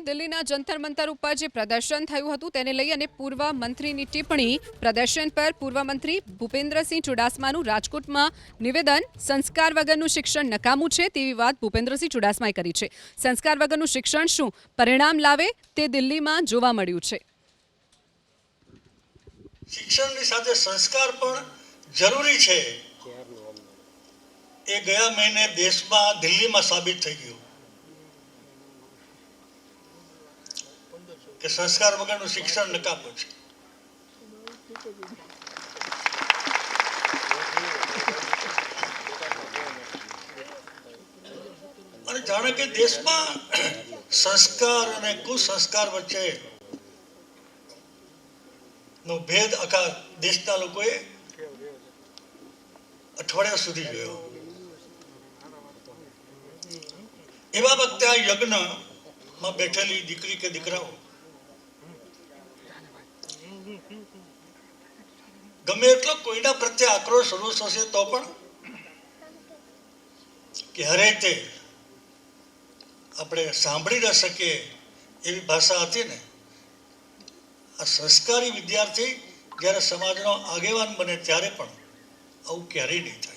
દિલ્હીના જંતર મંતર ઉપર જે પ્રદર્શન થયું હતું તેને લઈ અને પૂર્વ મંત્રીની ટિપ્પણી પ્રદર્શન પર પૂર્વ મંત્રી ભૂપેન્દ્રસિંહ ચુડાસમાનું રાજકોટમાં નિવેદન સંસ્કાર વગરનું શિક્ષણ નકામું છે તેવી વાત ભૂપેન્દ્રસિંહ ચુડાસમાએ કરી છે। સંસ્કાર વગરનું શિક્ષણ શું પરિણામ લાવે તે દિલ્હીમાં જોવા મળ્યું છે। શિક્ષણની સાથે સંસ્કાર પણ જરૂરી છે એ ગયા મહિને દેશમાં દિલ્હીમાં સાબિત થઈ ગયું કે સંસ્કાર વગરનું શિક્ષણ નકામું છે। અને જાણે કે દેશમાં સંસ્કાર અને કુસંસ્કાર વચ્ચે નો ભેદ આખા દેશના લોકોએ અઠવાડિયા સુધી જોયો। એવા વખતે આ યજ્ઞમાં બેઠેલી દીકરી કે દીકરાઓ ગમે એટલો કોઈના પ્રત્યે આક્રોશ રોષ હશે તો પણ કે હરે તે આપણે સાંભળી ન શકીએ એવી ભાષા હતી ને। આ સંસ્કારી વિદ્યાર્થી જ્યારે સમાજનો આગેવાન બને ત્યારે પણ આવું ક્યારેય નહીં થાય।